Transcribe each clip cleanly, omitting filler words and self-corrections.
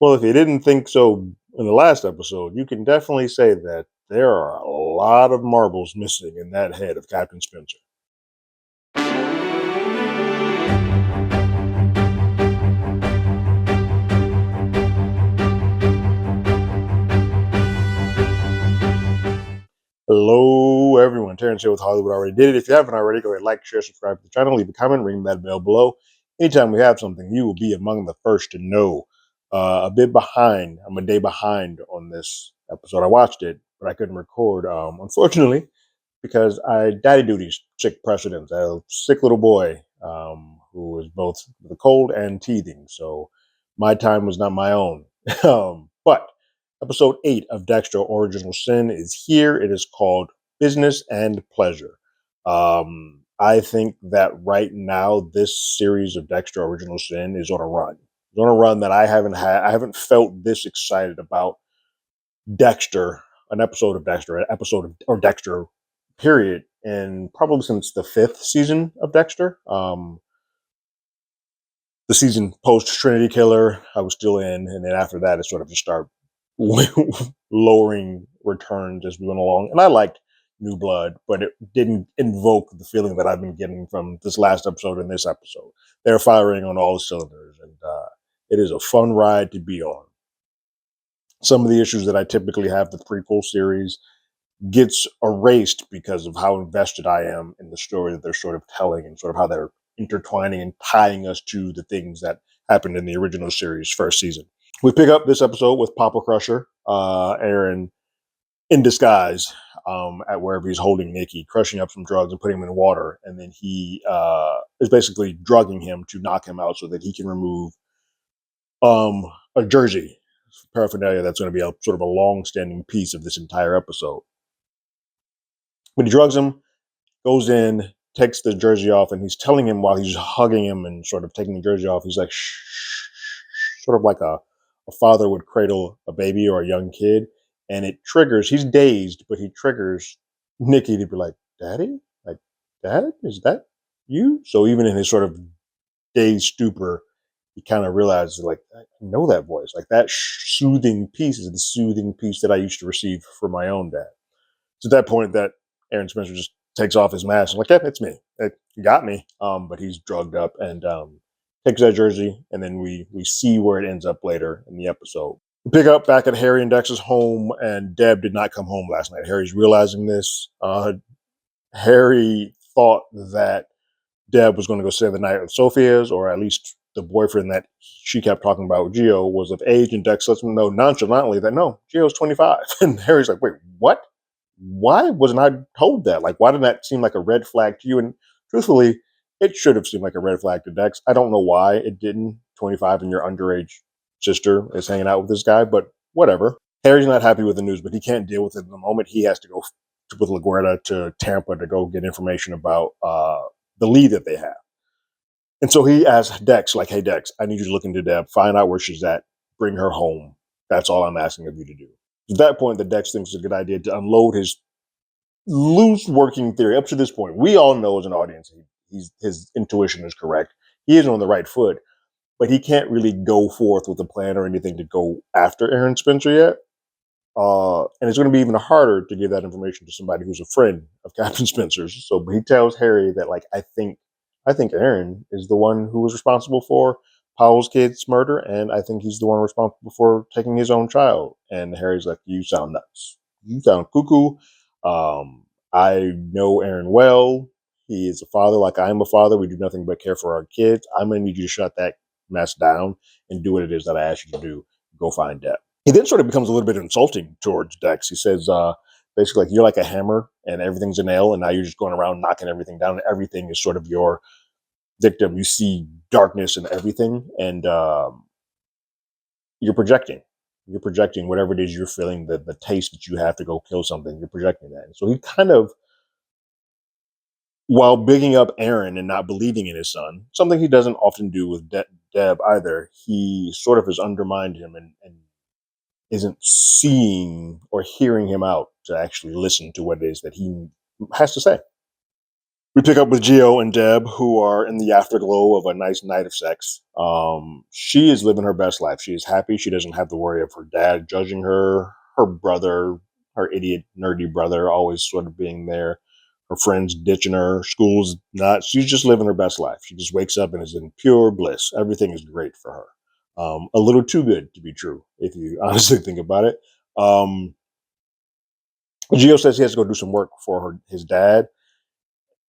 Well, if you didn't think so in the last episode, you can definitely say that there are a lot of marbles missing in that head of Captain Spencer. Hello, everyone. Terrence here with Hollywood Already Did It. If you haven't already, go ahead, like, share, subscribe to the channel, leave a comment, ring that bell below. Anytime we have something, you will be among the first to know. A bit behind. I'm a day behind on this episode. I watched it, but I couldn't record, unfortunately, because I daddy duties took precedence. I had a sick little boy who was both with a cold and teething, so my time was not my own. But episode 8 of Dexter Original Sin is here. It is called Business and Pleasure. I think that right now this series of Dexter Original Sin is on a run. It's on a run that I haven't had. I haven't felt this excited about Dexter, an episode of Dexter, an episode of or Dexter, period, and probably since the 5th season of Dexter. The season post Trinity Killer, I was still in, and then after that, it sort of just started lowering returns as we went along. And I liked New Blood, but it didn't invoke the feeling that I've been getting from this last episode and this episode. They're firing on all the cylinders, and it is a fun ride to be on. Some of the issues that I typically have with prequel series gets erased because of how invested I am in the story that they're sort of telling and sort of how they're intertwining and tying us to the things that happened in the original series first season. We pick up this episode with Papa Crusher, Aaron in disguise at wherever he's holding Nikki, crushing up some drugs and putting him in water. And then he is basically drugging him to knock him out so that he can remove a jersey paraphernalia that's going to be a sort of a long-standing piece of this entire episode. When he drugs him, goes in, takes the jersey off, and he's telling him while he's hugging him and sort of taking the jersey off, he's like, shh, sort of like a father would cradle a baby or a young kid. And it triggers, he's dazed, but he triggers Nikki to be like, Daddy? Like, Dad? Is that you? So even in his sort of dazed stupor, he kind of realizes, like, I know that voice. Like, that soothing piece is the soothing piece that I used to receive from my own dad. It's at that point that Aaron Spencer just takes off his mask. I'm like, yeah, it's me. It got me. But he's drugged up and takes that jersey, and then we see where it ends up later in the episode. We pick up back at Harry and Dex's home, and Deb did not come home last night. Harry's realizing this. Harry thought that Deb was going to go stay the night with Sophia's, or at least the boyfriend that she kept talking about, Gio, was of age, and Dex lets him know nonchalantly that no, Gio's 25. And Harry's like, wait, what? Why wasn't I told that? Like, why didn't that seem like a red flag to you? And truthfully, it should have seemed like a red flag to Dex. I don't know why it didn't. 25 and your underage sister is hanging out with this guy, but whatever. Harry's not happy with the news, but he can't deal with it in the moment. He has to go with LaGuerta to Tampa to go get information about the lead that they have. And so he asks Dex, like, hey, Dex, I need you to look into Deb, find out where she's at, bring her home. That's all I'm asking of you to do. At that point, the Dex thinks it's a good idea to unload his loose working theory. Up to this point, we all know as an audience, his intuition is correct. He is on the right foot, but he can't really go forth with a plan or anything to go after Aaron Spencer yet. And it's going to be even harder to give that information to somebody who's a friend of Captain Spencer's. So he tells Harry that, like, I think Aaron is the one who was responsible for Powell's kid's murder, and I think he's the one responsible for taking his own child. And Harry's like, you sound nuts. You sound cuckoo. I know Aaron well. He is a father like I am a father. We do nothing but care for our kids. I'm going to need you to shut that mess down and do what it is that I asked you to do. Go find Deb. He then sort of becomes a little bit insulting towards Dex. He says, basically, like, you're like a hammer and everything's a nail, and now you're just going around knocking everything down. Everything is sort of your victim. You see darkness in everything, and you're projecting. You're projecting whatever it is you're feeling, the taste that you have to go kill something. You're projecting that. And so he kind of, while bigging up Aaron and not believing in his son, something he doesn't often do with Deb either, he sort of has undermined him and isn't seeing or hearing him out to actually listen to what it is that he has to say. We pick up with Gio and Deb, who are in the afterglow of a nice night of sex. She is living her best life. She is happy. She doesn't have to worry of her dad judging her, her brother, her idiot, nerdy brother, always sort of being there, her friends ditching her, school's not. She's just living her best life. She just wakes up and is in pure bliss. Everything is great for her. A little too good to be true, if you honestly think about it. Um, Gio says he has to go do some work for his dad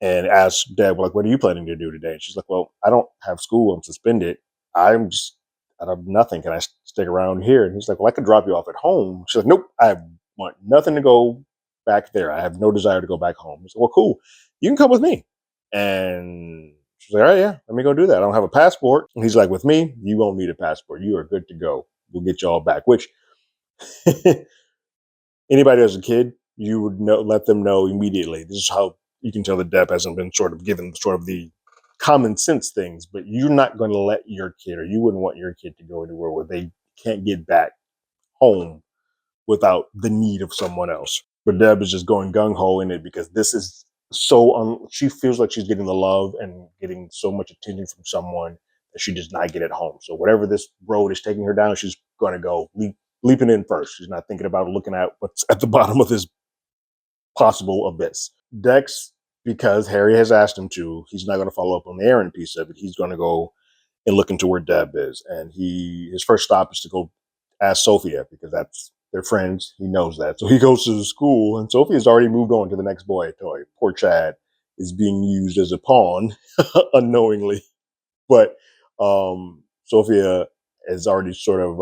and asked Deb, like, what are you planning to do today? And she's like, well, I don't have school. I'm suspended. I'm just out of nothing. Can I stick around here? And he's like, well, I could drop you off at home. She's like, nope, I want nothing to go back there. I have no desire to go back home. He's like, well, cool. You can come with me. And she's like, all right, yeah, let me go do that. I don't have a passport. And he's like, with me, you won't need a passport. You are good to go. We'll get you all back, which anybody as a kid, you would know, let them know immediately. This is how you can tell that Depp hasn't been sort of given sort of the common sense things, but you're not going to let your kid, or you wouldn't want your kid to go anywhere where they can't get back home without the need of someone else. But Deb is just going gung ho in it because this is she feels like she's getting the love and getting so much attention from someone that she does not get at home. So whatever this road is taking her down, she's going to go leaping in first. She's not thinking about looking at what's at the bottom of this possible abyss. Dex, because Harry has asked him to, he's not going to follow up on the Aaron piece of it. He's going to go and look into where Deb is. And his first stop is to go ask Sophia because that's their friends. He knows that. So he goes to the school, and Sophia's already moved on to the next boy toy. Poor Chad is being used as a pawn unknowingly. But Sophia is already Sophia's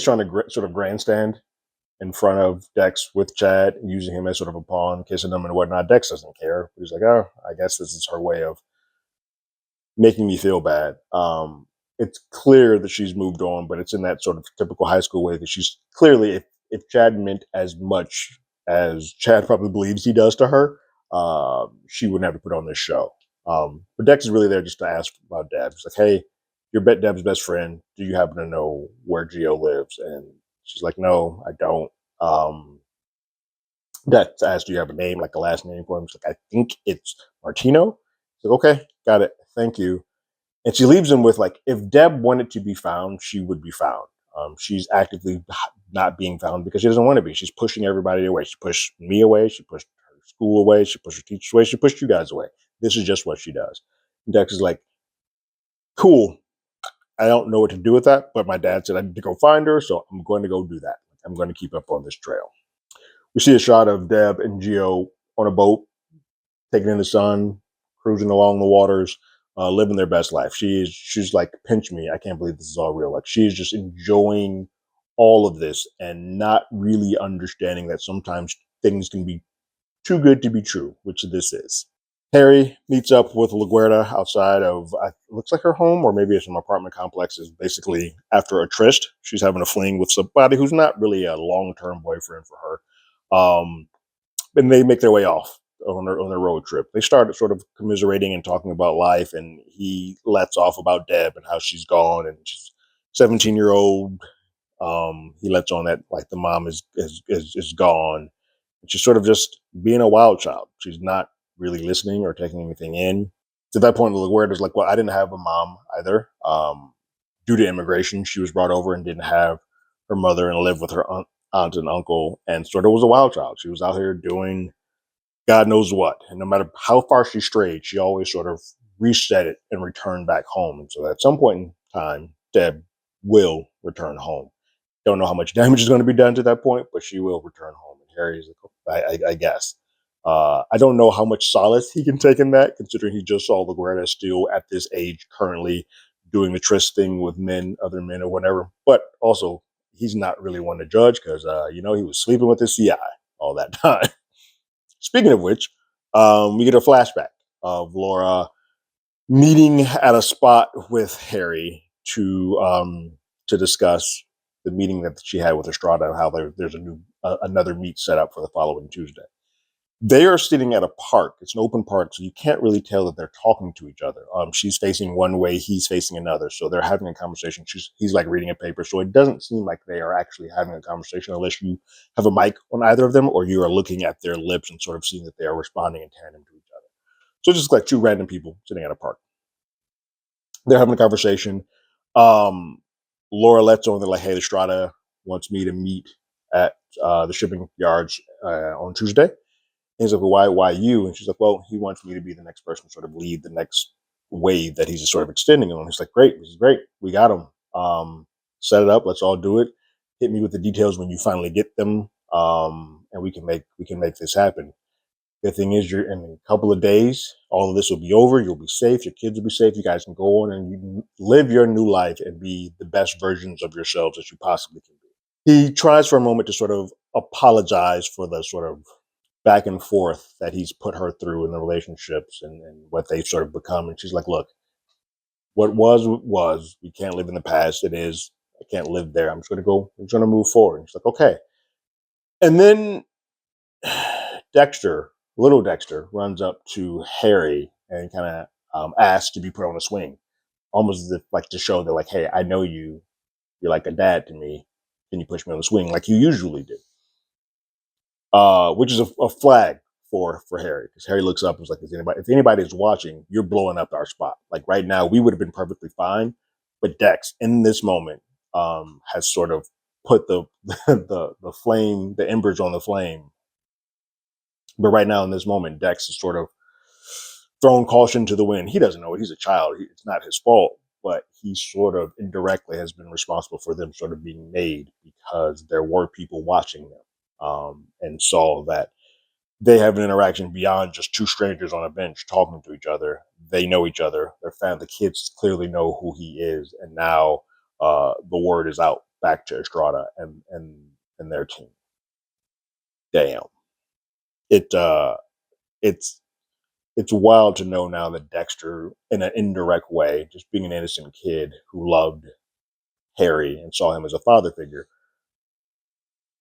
trying to sort of grandstand in front of Dex with Chad, using him as sort of a pawn, kissing him and whatnot. Dex doesn't care. He's like, oh, I guess this is her way of making me feel bad. It's clear that she's moved on, but it's in that sort of typical high school way that she's clearly, if Chad meant as much as Chad probably believes he does to her, she wouldn't have to put on this show. But Dex is really there just to ask about Deb. He's like, hey, you're Deb's best friend. Do you happen to know where Gio lives? And she's like, no, I don't. Dex asked, do you have a name, like a last name for him? She's like, I think it's Martino. He's like, okay, got it. Thank you. And she leaves him with, like, if Deb wanted to be found, she would be found. She's actively not being found because she doesn't want to be. She's pushing everybody away. She pushed me away. She pushed her school away. She pushed her teachers away. She pushed you guys away. This is just what she does. And Dex is like, cool. I don't know what to do with that, but my dad said I need to go find her, so I'm going to go do that. I'm going to keep up on this trail. We see a shot of Deb and Gio on a boat, taking in the sun, cruising along the waters, living their best life. She's like, pinch me. I can't believe this is all real. Like, she's just enjoying all of this and not really understanding that sometimes things can be too good to be true, which this is. Harry meets up with LaGuerta outside of, looks like her home, or maybe it's some apartment complexes. Basically, after a tryst, she's having a fling with somebody who's not really a long-term boyfriend for her. And they make their way off on their road trip. They start sort of commiserating and talking about life, and he lets off about Deb and how she's gone, and she's 17-year-old. He lets on that, like, the mom is gone. She's sort of just being a wild child. She's not really listening or taking anything in. To that point, LaGuerta's like, well, I didn't have a mom either. Due to immigration, she was brought over and didn't have her mother and lived with her aunt and uncle, and sort of was a wild child. She was out here doing God knows what. And no matter how far she strayed, she always sort of reset it and returned back home. And so at some point in time, Deb will return home. Don't know how much damage is going to be done to that point, but she will return home. And Harry's like, I guess. I don't know how much solace he can take in that, considering he just saw LaGuerta still at this age currently doing the tryst thing with other men or whatever. But also, he's not really one to judge because, he was sleeping with his CI all that time. Speaking of which, we get a flashback of Laura meeting at a spot with Harry to discuss the meeting that she had with Estrada and how there's another meet set up for the following Tuesday. They are sitting at a park. It's an open park, so you can't really tell that they're talking to each other. She's facing one way, he's facing another. So they're having a conversation. He's like reading a paper. So it doesn't seem like they are actually having a conversation unless you have a mic on either of them or you are looking at their lips and sort of seeing that they are responding in tandem to each other. So just like two random people sitting at a park. They're having a conversation. Um, Laura lets on, they're like, hey, the Strata wants me to meet at the shipping yards on Tuesday. He's like, well, why you? And she's like, well, he wants me to be the next person to sort of lead the next wave that he's just sort of extending on. He's like, great, this is great. We got him. Set it up. Let's all do it. Hit me with the details when you finally get them. And we can make this happen. The thing is, you're in a couple of days, all of this will be over. You'll be safe. Your kids will be safe. You guys can go on and you live your new life and be the best versions of yourselves that you possibly can be. He tries for a moment to sort of apologize for the sort of back and forth that he's put her through in the relationships and what they've sort of become. And she's like, look, what was. We can't live in the past. It is. I can't live there. I'm just going to go. I'm just going to move forward. And she's like, okay. And then Dexter, little Dexter, runs up to Harry and kind of asks to be put on a swing, almost as if like to show that like, hey, I know you. You're like a dad to me. Can you push me on the swing like you usually do? Which is a flag for Harry, because Harry looks up and is like, if anybody is watching, you're blowing up our spot. Like right now, we would have been perfectly fine, but Dex in this moment has sort of put the the flame, the embers on the flame. But right now, in this moment, Dex is sort of thrown caution to the wind. He doesn't know it. He's a child. It's not his fault, but he sort of indirectly has been responsible for them sort of being made because there were people watching them and saw that they have an interaction beyond just two strangers on a bench talking to each other. They know each other. Their family, the kids clearly know who he is, and now the word is out back to Estrada and their team. Damn, it it's wild to know now that Dexter, in an indirect way, just being an innocent kid who loved Harry and saw him as a father figure,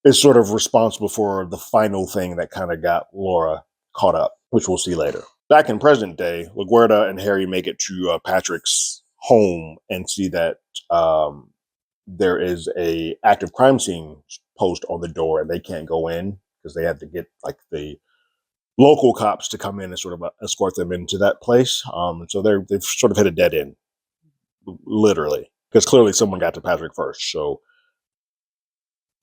is sort of responsible for the final thing that kind of got Laura caught up, which we'll see later. Back in present day, LaGuardia and Harry make it to Patrick's home and see that there is a active crime scene post on the door, and they can't go in because they have to get like the local cops to come in and sort of escort them into that place. So they've sort of hit a dead end, literally, because clearly someone got to Patrick first. So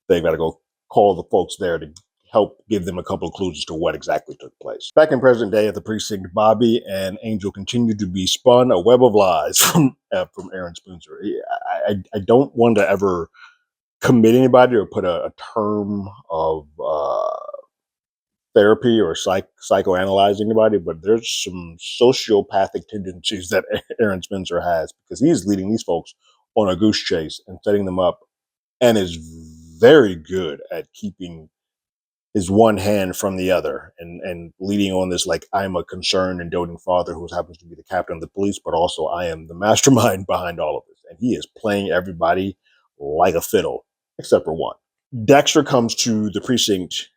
they've got to go call the folks there to help give them a couple of clues as to what exactly took place. Back in present day at the precinct, Bobby and Angel continue to be spun a web of lies from Aaron Spencer. I don't want to ever commit anybody or put a term of therapy or psychoanalyze anybody, but there's some sociopathic tendencies that Aaron Spencer has, because he's leading these folks on a goose chase and setting them up, and is very good at keeping his one hand from the other and leading on this like, I'm a concerned and doting father who happens to be the captain of the police, but also I am the mastermind behind all of this. And he is playing everybody like a fiddle, except for one. Dexter comes to the precinct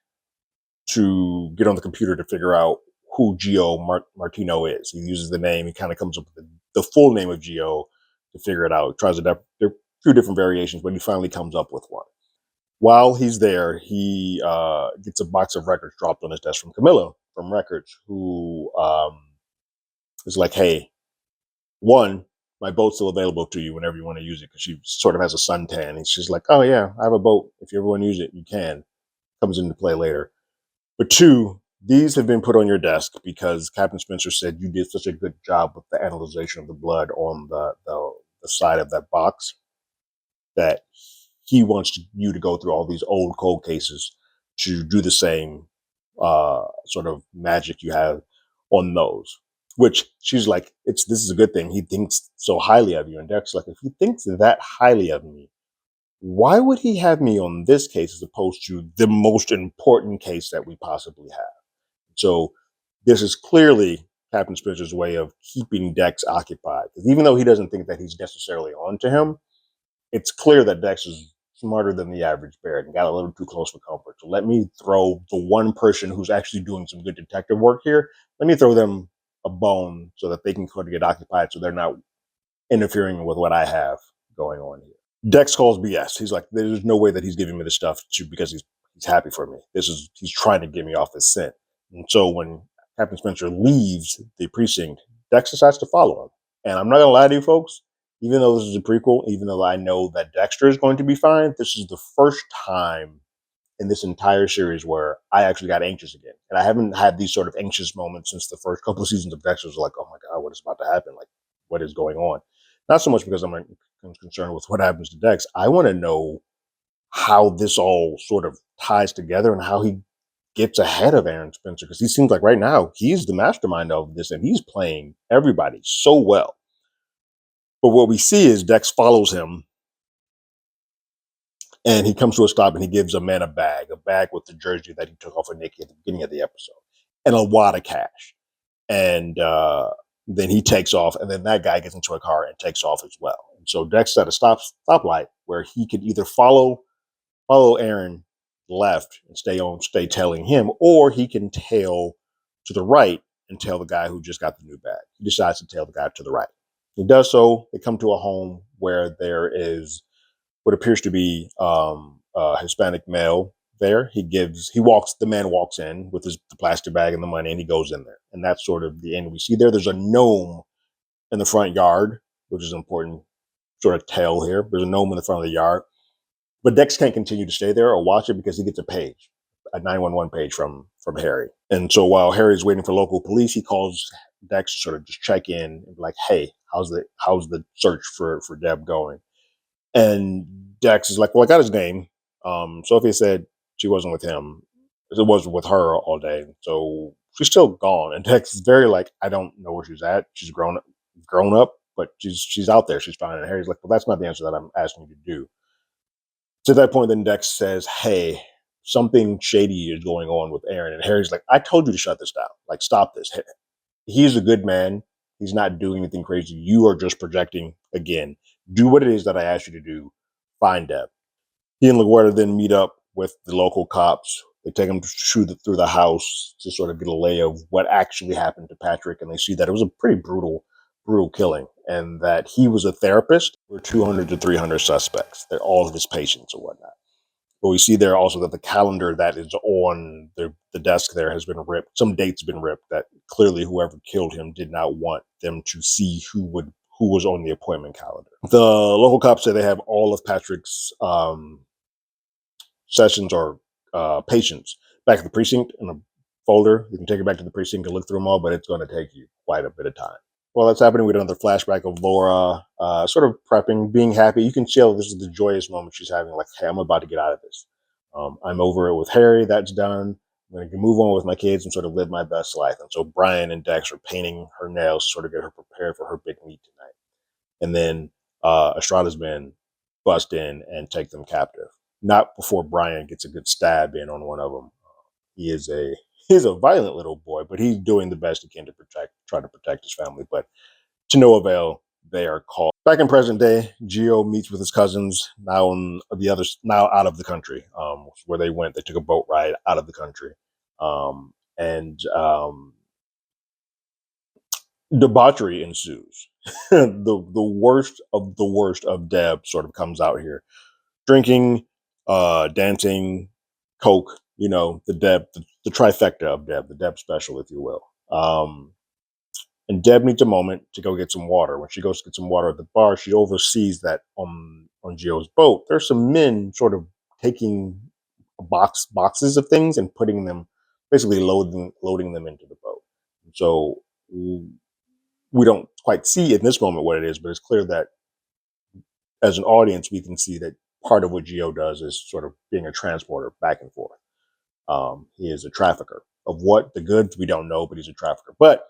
to get on the computer to figure out who Gio Martino is. He uses the name. He kind of comes up with the full name of Gio to figure it out. He tries there are a few different variations, but he finally comes up with one. While he's there, he gets a box of records dropped on his desk from Camilla from Records, who is like, hey, one, my boat's still available to you whenever you want to use it, because she sort of has a suntan. And she's like, oh, yeah, I have a boat. If you ever want to use it, you can. Comes into play later. But two, these have been put on your desk because Captain Spencer said you did such a good job with the analyzation of the blood on the side of that box that he wants you to go through all these old cold cases to do the same sort of magic you have on those. Which she's like, this is a good thing. He thinks so highly of you. And Derek's like, if he thinks that highly of me, why would he have me on this case as opposed to the most important case that we possibly have? So this is clearly Captain Spencer's way of keeping Dex occupied. Because even though he doesn't think that he's necessarily onto him, it's clear that Dex is smarter than the average bear and got a little too close for comfort. So let me throw the one person who's actually doing some good detective work here. Let me throw them a bone so that they can sort of get occupied, so they're not interfering with what I have going on here. Dex calls BS. He's like, there's no way that he's giving me this stuff because he's happy for me. He's trying to get me off his scent. And so when Captain Spencer leaves the precinct, Dex decides to follow him. And I'm not gonna lie to you folks, even though this is a prequel, even though I know that Dexter is going to be fine, this is the first time in this entire series where I actually got anxious again. And I haven't had these sort of anxious moments since the first couple of seasons of Dexter. Was like, oh my God, what is about to happen? Like, what is going on? Not so much because I'm concerned with what happens to Dex. I want to know how this all sort of ties together and how he gets ahead of Aaron Spencer, because he seems like right now he's the mastermind of this and he's playing everybody so well. But what we see is Dex follows him and he comes to a stop and he gives a man a bag with the jersey that he took off of Nikki at the beginning of the episode and a wad of cash. And then he takes off, and then that guy gets into a car and takes off as well. And so Dex at a stoplight where he could either follow Aaron left and stay tailing him, or he can tail to the right and tail the guy who just got the new bag. He decides to tail the guy to the right. He does so. They come to a home where there is what appears to be a Hispanic male there. The man walks in with the plastic bag and the money, and he goes in there. And that's sort of the end we see there. There's a gnome in the front yard, which is an important sort of tale here. There's a gnome in the front of the yard. But Dex can't continue to stay there or watch it because he gets a 911 page from Harry. And so while Harry's waiting for local police, he calls Dex to sort of just check in and be like, hey, how's the search for Deb going? And Dex is like, well, I got his name. Sophia said she wasn't with him. It wasn't with her all day. So she's still gone. And Dex is very like, I don't know where she's at. She's grown up, but she's out there. She's fine. And Harry's like, well, that's not the answer that I'm asking you to do. To that point, then Dex says, hey, something shady is going on with Aaron. And Harry's like, I told you to shut this down. Like, stop this. He's a good man. He's not doing anything crazy. You are just projecting again. Do what it is that I asked you to do. Find Deb. He and LaGuardia then meet up with the local cops. They take him through the house to sort of get a lay of what actually happened to Patrick. And they see that it was a pretty brutal killing, and that he was a therapist for 200 to 300 suspects. They're all of his patients or whatnot. But we see there also that the calendar that is on the desk there has been ripped. Some dates have been ripped that clearly whoever killed him did not want them to see who was on the appointment calendar. The local cops say they have all of Patrick's sessions or patients back at the precinct in a folder. You can take it back to the precinct and look through them all, but it's going to take you quite a bit of time. While that's happening, we get another flashback of Laura sort of prepping, being happy. You can tell this is the joyous moment she's having, like, hey, I'm about to get out of this. I'm over it with Harry. That's done. I'm going to move on with my kids and sort of live my best life. And so Brian and Dex are painting her nails to sort of get her prepared for her big meet tonight. And then Estrada's men bust in and take them captive. Not before Brian gets a good stab in on one of them. He's a violent little boy, but he's doing the best he can to try to protect his family. But to no avail, they are caught. Back in present day, Gio meets with his cousins now out of the country, where they went. They took a boat ride out of the country, and debauchery ensues. the worst of Deb sort of comes out here, drinking, dancing, coke. You know, the trifecta of Deb, the Deb special, if you will. And Deb needs a moment to go get some water. When she goes to get some water at the bar, she oversees that on Gio's boat, there's some men sort of taking boxes of things and putting them, basically loading them into the boat. So we don't quite see in this moment what it is, but it's clear that as an audience, we can see that part of what Gio does is sort of being a transporter back and forth. He is a trafficker of what? The goods, we don't know, but he's a trafficker. But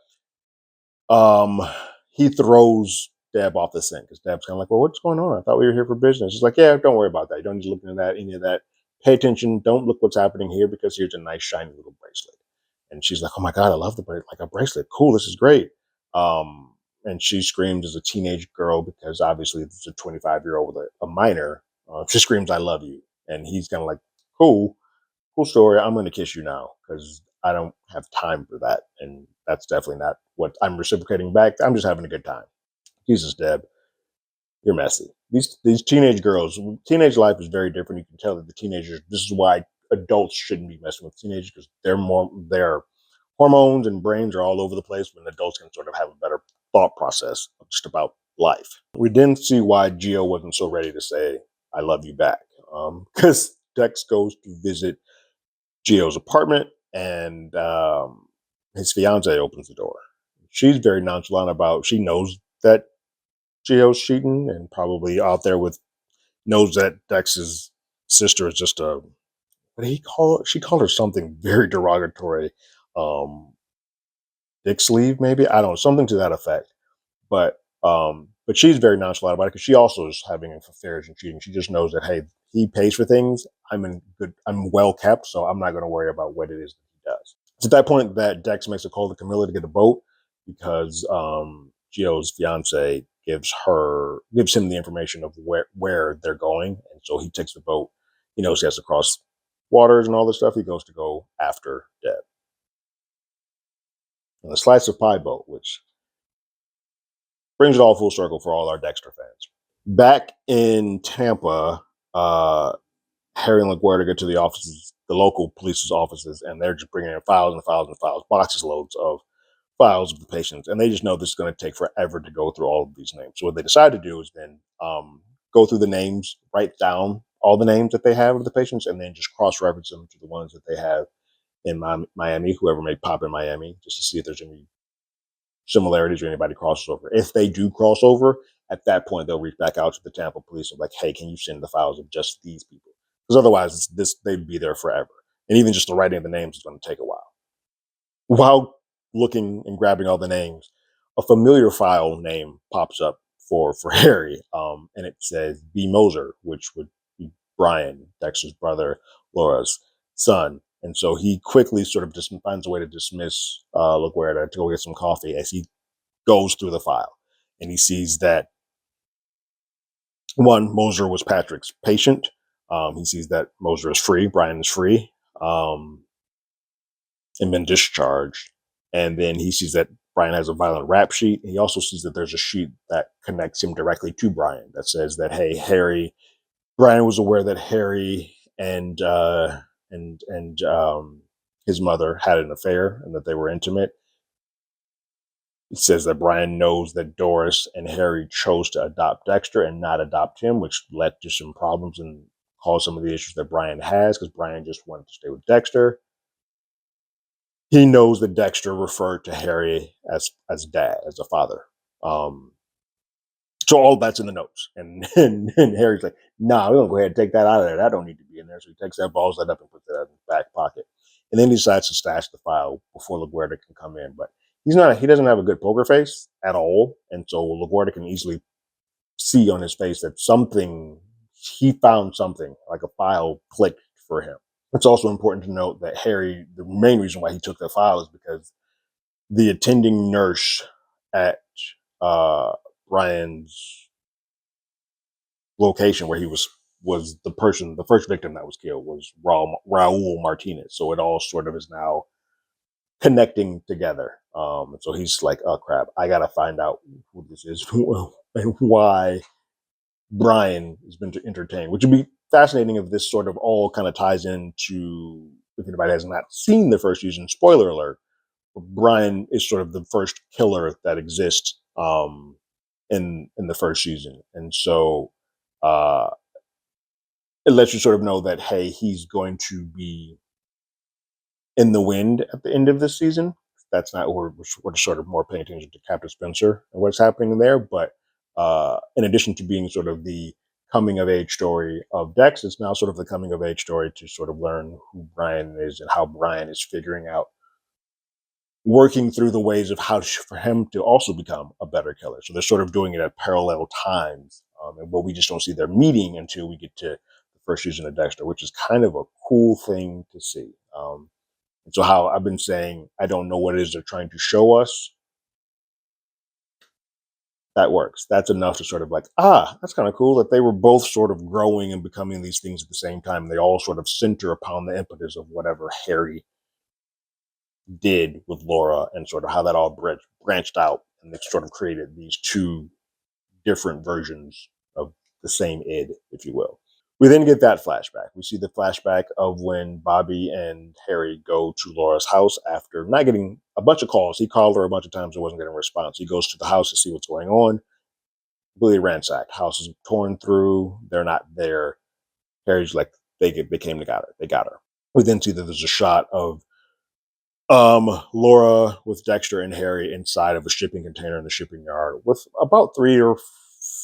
he throws Deb off the scent because Deb's kind of like, well, what's going on? I thought we were here for business. He's like, yeah, don't worry about that. You don't need to look into that, any of that. Pay attention. Don't look what's happening here because here's a nice, shiny little bracelet. And she's like, oh my God, I love the bracelet. Like, a bracelet. Cool. This is great. And she screams as a teenage girl because obviously it's a 25-year-old with a minor. She screams, "I love you," and he's kind of like, "Cool, cool story. I'm going to kiss you now because I don't have time for that, and that's definitely not what I'm reciprocating back. I'm just having a good time." Jesus, Deb, you're messy. These teenage girls, teenage life is very different. You can tell that the teenagers. This is why adults shouldn't be messing with teenagers because their hormones and brains are all over the place. When adults can sort of have a better thought process just about life. We didn't see why Gio wasn't so ready to say "I love you" back because Dex goes to visit Gio's apartment and his fiance opens the door. She's very nonchalant about. She knows that Gio's cheating and probably out there with knows that Dex's sister is just a what did he call her? She called her something very derogatory. Um Dick sleeve, maybe? I don't know, something to that effect. But she's very nonchalant about it because she also is having affairs and cheating. She just knows that hey, he pays for things. I'm well kept, so I'm not gonna worry about what it is that he does. It's at that point that Dex makes a call to Camilla to get a boat because Gio's fiance gives him the information of where they're going, and so he takes the boat. He knows he has to cross waters and all this stuff. He goes to go after Deb. And the slice of pie boat, which brings it all full circle for all our Dexter fans. Back in Tampa, uh, Harry and LaGuardia get to the offices, the local police's offices, and they're just bringing in files and files and files, boxes loads of files of the patients, and they just know this is going to take forever to go through all of these names. So what they decide to do is then go through the names, write down all the names that they have of the patients, and then just cross-reference them to the ones that they have in Miami, whoever may pop in Miami, just to see if there's any similarities or anybody crosses over. If they do cross over, at that point they'll reach back out to the Tampa police and like, hey, can you send the files of just these people? Because otherwise, they'd be there forever, and even just the writing of the names is going to take a while. While looking and grabbing all the names, a familiar file name pops up for Harry, and it says B. Moser, which would be Brian, Dexter's brother, Laura's son. And so he quickly sort of just finds a way to dismiss LaGuardia to go get some coffee as he goes through the file. And he sees that one, Moser was Patrick's patient. He sees that Moser is free, Brian is free. And been discharged. And then he sees that Brian has a violent rap sheet. He also sees that there's a sheet that connects him directly to Brian that says that hey, Brian was aware that Harry and his mother had an affair and that they were intimate. It says that Brian knows that Doris and Harry chose to adopt Dexter and not adopt him, which led to some problems and caused some of the issues that Brian has because Brian just wanted to stay with Dexter. He knows that Dexter referred to Harry as dad, as a father. Um, so all that's in the notes. And Harry's like, nah, we're gonna go ahead and take that out of there. That don't need to be in there. So he takes that, balls that up and puts it in his back pocket. And then he decides to stash the file before LaGuardia can come in. But he doesn't have a good poker face at all. And so LaGuardia can easily see on his face that he found something, like a file clicked for him. It's also important to note that Harry, the main reason why he took the file is because the attending nurse at uh, Brian's location where he was the first victim that was killed was Raul Martinez. So it all sort of is now connecting together. And so he's like, oh crap, I gotta find out who this is and why Brian has been entertained, which would be fascinating if this sort of all kind of ties into, if anybody has not seen the first season, spoiler alert, Brian is sort of the first killer that exists in the first season. And so uh, it lets you sort of know that, hey, he's going to be in the wind at the end of this season. That's not we're sort of more paying attention to Captain Spencer and what's happening there. But in addition to being sort of the coming of age story of Dex, it's now sort of the coming of age story to sort of learn who Brian is and how Brian is figuring out, working through the ways of for him to also become a better killer. So they're sort of doing it at parallel times, but we just don't see their meeting until we get to the first season of Dexter, which is kind of a cool thing to see. And so how I've been saying, I don't know what it is they're trying to show us. that works. That's enough to sort of like, ah, that's kind of cool that they were both sort of growing and becoming these things at the same time. They all sort of center upon the impetus of whatever Harry did with Laura and sort of how that all branched out and it sort of created these two different versions of the same id, if you will. We then get that flashback. We see the flashback of when Bobby and Harry go to Laura's house after not getting a bunch of calls. He called her a bunch of times and wasn't getting a response. He goes to the house to see what's going on. Completely ransacked. House is torn through. They're not there. Harry's like, they came to got her. They got her. We then see that there's a shot of Laura with Dexter and Harry inside of a shipping container in the shipping yard with about 3 or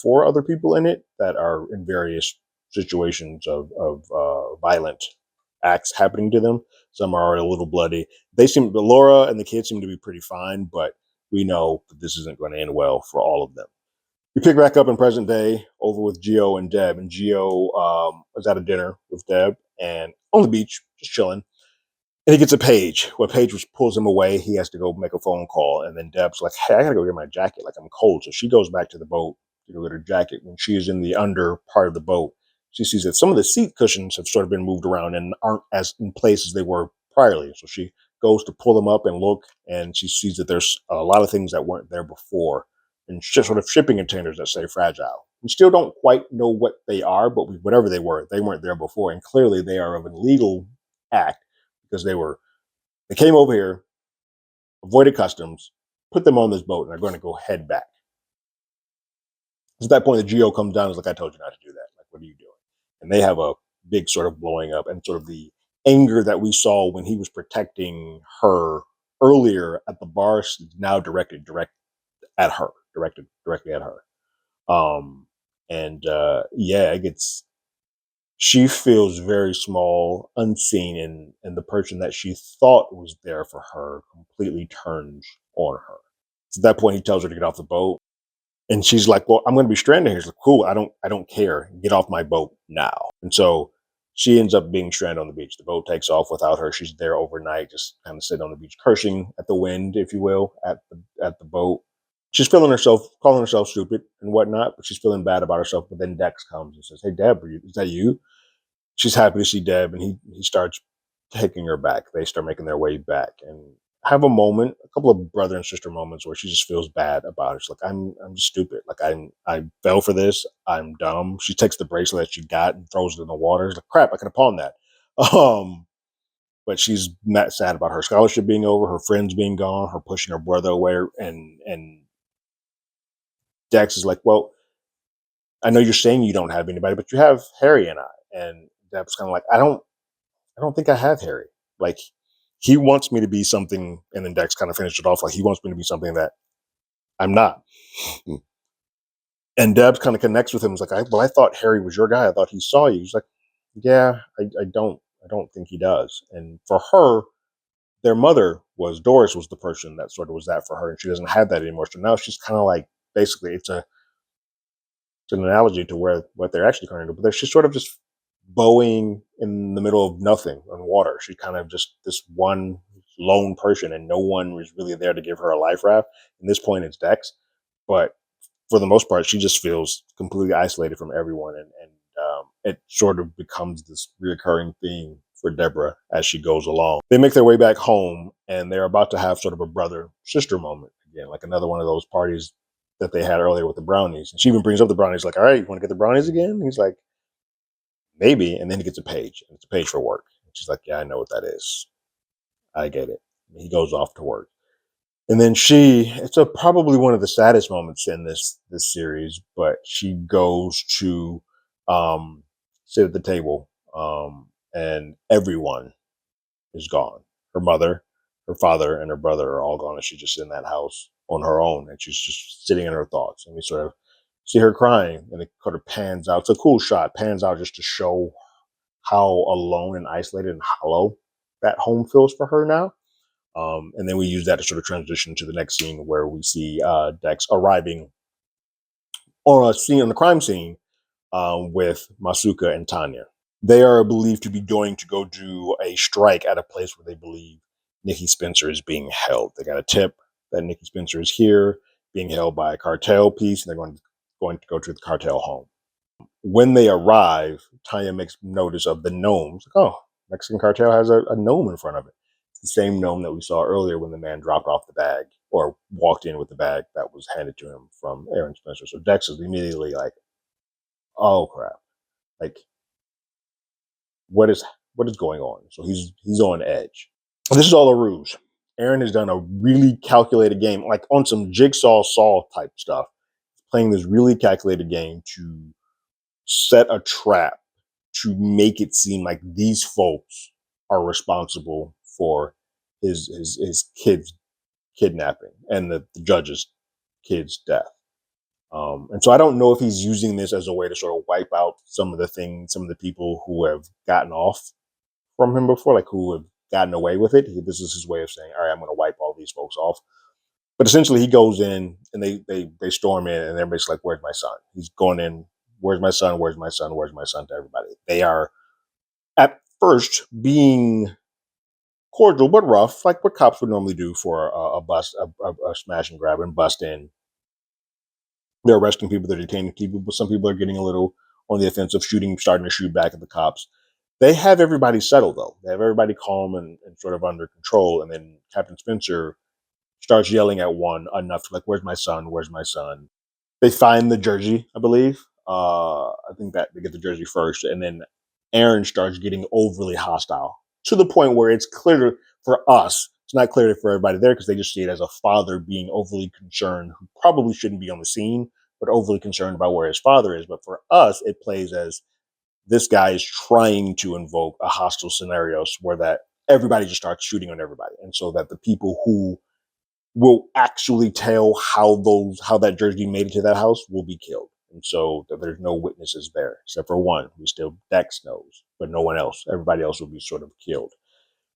4 other people in it that are in various situations of violent acts happening to them. Some are already a little bloody. Laura and the kids seem to be pretty fine, but we know that this isn't going to end well for all of them. We pick back up in present day over with Gio and Deb, and Gio was at a dinner with Deb and on the beach, just chilling. And he gets a page. Well, Paige pulls him away. He has to go make a phone call. And then Deb's like, hey, I gotta go get my jacket. Like, I'm cold. So she goes back to the boat to go get her jacket. When she is in the under part of the boat, she sees that some of the seat cushions have sort of been moved around and aren't as in place as they were priorly. So she goes to pull them up and look, and she sees that there's a lot of things that weren't there before. And just sort of shipping containers that say fragile. We still don't quite know what they are, but whatever they weren't there before. And clearly they are of an illegal act because they came over here, avoided customs, put them on this boat, and they're going to go head back. At that point, the Geo comes down and is like, I told you not to do that. Like, what are you doing? And they have a big sort of blowing up and sort of the anger that we saw when he was protecting her earlier at the bar is now directed directly at her. Yeah, it gets she feels very small, unseen, and the person that she thought was there for her completely turns on her. So at that point, he tells her to get off the boat, and she's like, "Well, I'm going to be stranded here." He's like, "Cool, I don't care. Get off my boat now." And so she ends up being stranded on the beach. The boat takes off without her. She's there overnight, just kind of sitting on the beach, cursing at the wind, if you will, at the boat. She's calling herself stupid and whatnot, but she's feeling bad about herself. But then Dex comes and says, "Hey, Deb, is that you?" She's happy to see Deb, and he starts taking her back. They start making their way back and have a couple of brother and sister moments where she just feels bad about it. She's like, I'm just stupid. Like I fell for this. I'm dumb. She takes the bracelet that she got and throws it in the water. She's like, crap, I could have pawned that. Um, but she's not sad about her scholarship being over, her friends being gone, her pushing her brother away, and Dex is like, well, I know you're saying you don't have anybody, but you have Harry and I. And Deb's kind of like, I don't think I have Harry. Like, he wants me to be something, and then Dex kind of finished it off like he wants me to be something that I'm not. And Debs kind of connects with him. He's like, I thought Harry was your guy. I thought he saw you. He's like, yeah, I don't think he does. And for her, their mother Doris was the person that sort of was that for her, and she doesn't have that anymore. So now she's kind of like, basically, it's an analogy to what they're actually trying to do. But she's sort of just bowing in the middle of nothing on water. She's kind of just this one lone person, and no one was really there to give her a life raft. At this point, it's Dex, but for the most part, she just feels completely isolated from everyone, and it sort of becomes this reoccurring theme for Deborah as she goes along. They make their way back home, and they're about to have sort of a brother-sister moment again, like another one of those parties that they had earlier with the brownies. And she even brings up the brownies, like, all right, you want to get the brownies again? And he's like, maybe. And then he gets a page, and it's a page for work. And she's like, yeah, I know what that is. I get it. And he goes off to work. And then it's probably one of the saddest moments in this series, but she goes to sit at the table, and everyone is gone. Her mother, her father, and her brother are all gone, and she's just in that house on her own, and she's just sitting in her thoughts. And we sort of see her crying, and it sort of pans out. It's a cool shot, pans out just to show how alone and isolated and hollow that home feels for her now. And then we use that to sort of transition to the next scene where we see Dex arriving on the crime scene with Masuka and Tanya. They are believed to be going to go do a strike at a place where they believe Nikki Spencer is being held. They got a tip that Nikki Spencer is here, being held by a cartel piece, and they're going to go to the cartel home. When they arrive, Tanya makes notice of the gnomes. Like, oh, Mexican cartel has a gnome in front of it. It's the same gnome that we saw earlier when the man dropped off the bag or walked in with the bag that was handed to him from Aaron Spencer. So Dex is immediately like, oh crap. Like, what is going on? So he's on edge. This is all a ruse. Aaron has done a really calculated game, like on some jigsaw saw type stuff, playing this really calculated game to set a trap to make it seem like these folks are responsible for his kid's kidnapping and the judge's kid's death. And so I don't know if he's using this as a way to sort of wipe out some of the people who have gotten off from him before, like who have gotten away with it. This is his way of saying, all right, I'm going to wipe all these folks off. But essentially, he goes in and they storm in, and everybody's like, "Where's my son?" He's going in. Where's my son? Where's my son? Where's my son? To everybody, they are at first being cordial but rough, like what cops would normally do for a smash and grab and bust in. They're arresting people, they're detaining people, but some people are getting a little on the offensive, starting to shoot back at the cops. They have everybody settled though. They have everybody calm and sort of under control. And then Captain Spencer starts yelling at one enough to like, "Where's my son? Where's my son?" They find the jersey, I believe. I think that they get the jersey first, and then Aaron starts getting overly hostile to the point where it's clear for us. It's not clear for everybody there because they just see it as a father being overly concerned, who probably shouldn't be on the scene, but overly concerned about where his father is. But for us, it plays as this guy is trying to invoke a hostile scenario where that everybody just starts shooting on everybody, and so that the people who will actually tell how that jersey made it to that house will be killed. And so there's no witnesses there except for one who still Dex knows, but no one else. Everybody else will be sort of killed.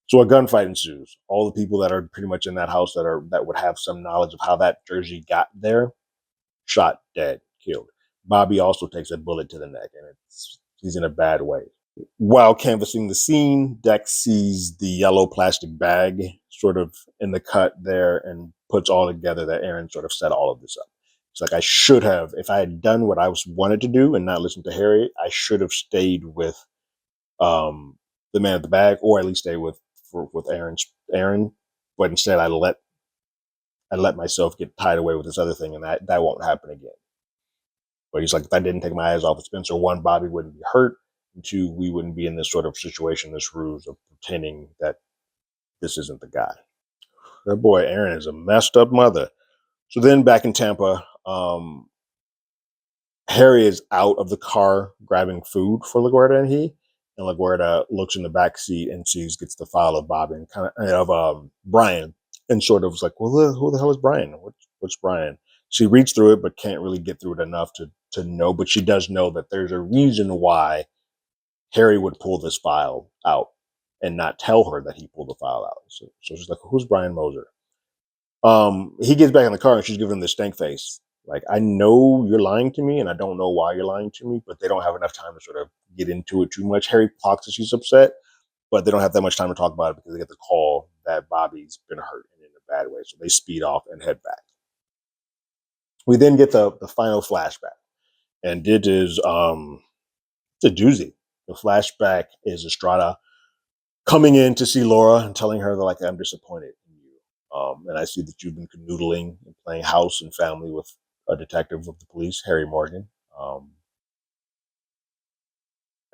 So a gunfight ensues. All the people that are pretty much in that house that would have some knowledge of how that jersey got there, shot, dead, killed. Bobby also takes a bullet to the neck, and he's in a bad way. While canvassing the scene, Dex sees the yellow plastic bag sort of in the cut there and puts all together that Aaron sort of set all of this up. It's like, I should have, if I had done what I wanted to do and not listened to Harry, I should have stayed with the man at the bag, or at least stay with Aaron. But instead, I let myself get tied away with this other thing, and that won't happen again. But he's like, if I didn't take my eyes off of Spencer, one, Bobby wouldn't be hurt. And two, we wouldn't be in this sort of situation, this ruse of pretending that this isn't the guy. That boy Aaron is a messed up mother. So then back in Tampa, Harry is out of the car grabbing food for LaGuardia and LaGuardia looks in the back seat and gets the file of Bobby and kind of Brian, and sort of was like, well, who the hell is Brian? What's Brian? She reads through it, but can't really get through it enough to know. But she does know that there's a reason why Harry would pull this file out and not tell her that he pulled the file out. So she's like, who's Brian Moser? He gets back in the car and she's giving him the stank face. Like, I know you're lying to me and I don't know why you're lying to me, but they don't have enough time to sort of get into it too much. Harry talks that she's upset, but they don't have that much time to talk about it because they get the call that Bobby's been hurt and in a bad way. So they speed off and head back. We then get the final flashback. And it is it's a doozy. The flashback is Estrada coming in to see Laura and telling her that, like, I'm disappointed in you. And I see that you've been canoodling and playing house and family with a detective of the police, Harry Morgan. And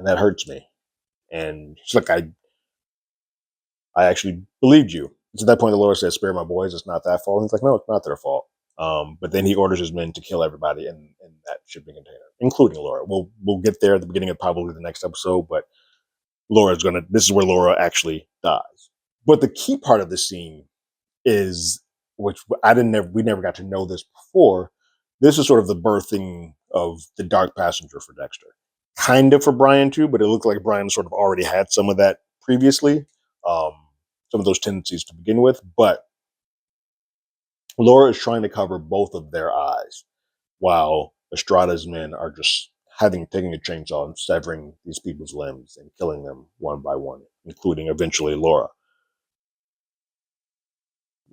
that hurts me. And she's like, I actually believed you. It's at that point that Laura says, spare my boys, it's not that fault. And he's like, no, it's not their fault. But then he orders his men to kill everybody in that shipping container, including Laura. We'll get there at the beginning of probably the next episode, but this is where Laura actually dies. But the key part of the scene is, which we never got to know this before. This is sort of the birthing of the dark passenger for Dexter. Kind of for Brian too, but it looked like Brian sort of already had some of that previously, some of those tendencies to begin with. But Laura is trying to cover both of their eyes, while Estrada's men are just taking a chainsaw and severing these people's limbs and killing them one by one, including eventually Laura.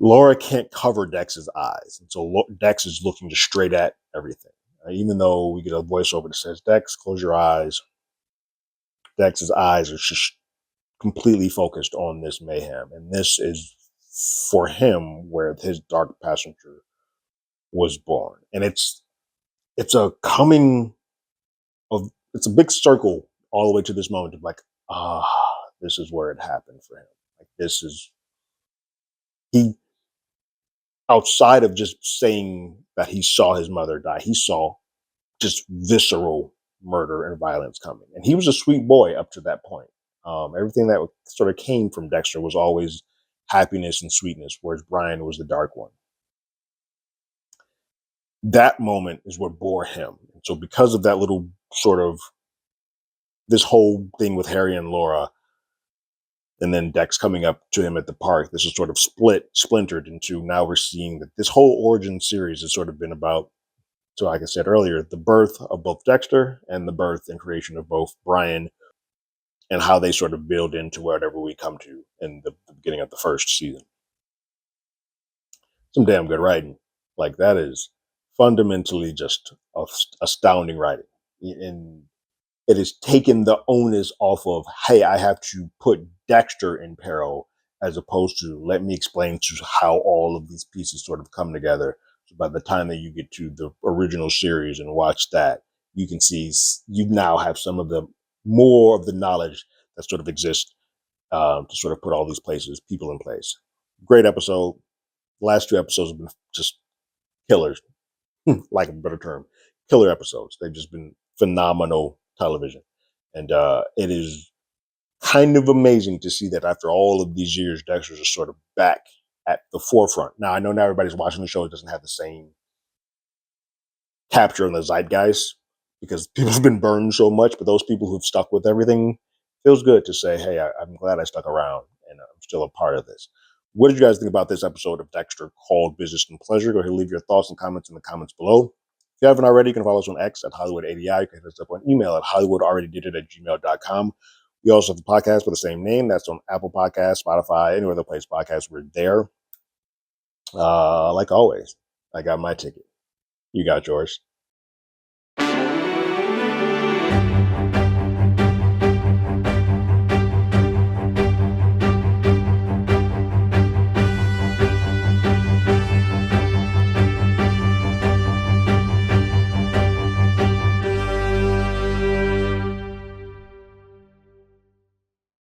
Laura can't cover Dex's eyes, and so Dex is looking just straight at everything. Even though we get a voiceover that says, "Dex, close your eyes," Dex's eyes are just completely focused on this mayhem, and this is for him where his dark passenger was born, and it's a coming of it's a big circle all the way to this moment of like, this is where it happened for him. Like this is he outside of just saying that he saw his mother die, he saw just visceral murder and violence coming. And he was a sweet boy up to that point. Everything that sort of came from Dexter was always happiness and sweetness, whereas Brian was the dark one. That moment is what bore him. And so, because of that little sort of this whole thing with Harry and Laura, and then Dex coming up to him at the park, this is sort of splintered into now we're seeing that this whole origin series has sort of been about, so like I said earlier, the birth of both Dexter and the birth and creation of both Brian and how they sort of build into whatever we come to in the beginning of the first season. Some damn good writing. Like that is fundamentally just astounding writing. And it has taken the onus off of, hey, I have to put Dexter in peril, as opposed to let me explain to how all of these pieces sort of come together. So by the time that you get to the original series and watch that, you can see you now have some of the more of the knowledge that sort of exists to sort of put all these people in place. Great episode. The last two episodes have been just killers, like a better term, killer episodes. They've just been phenomenal television. And it is kind of amazing to see that after all of these years, Dexter's just sort of back at the forefront. Now, I know not everybody's watching the show. It doesn't have the same capture on the zeitgeist because people have been burned so much, but those people who've stuck with everything, feels good to say, hey, I'm glad I stuck around and I'm still a part of this. What did you guys think about this episode of Dexter called Business and Pleasure? Go ahead and leave your thoughts and comments in the comments below. If you haven't already, you can follow us on X at HollywoodADI. You can hit us up on email at HollywoodAlreadyDidIt@gmail.com. We also have the podcast with the same name. That's on Apple Podcasts, Spotify, any other place podcasts. We're there. Like always, I got my ticket. You got yours.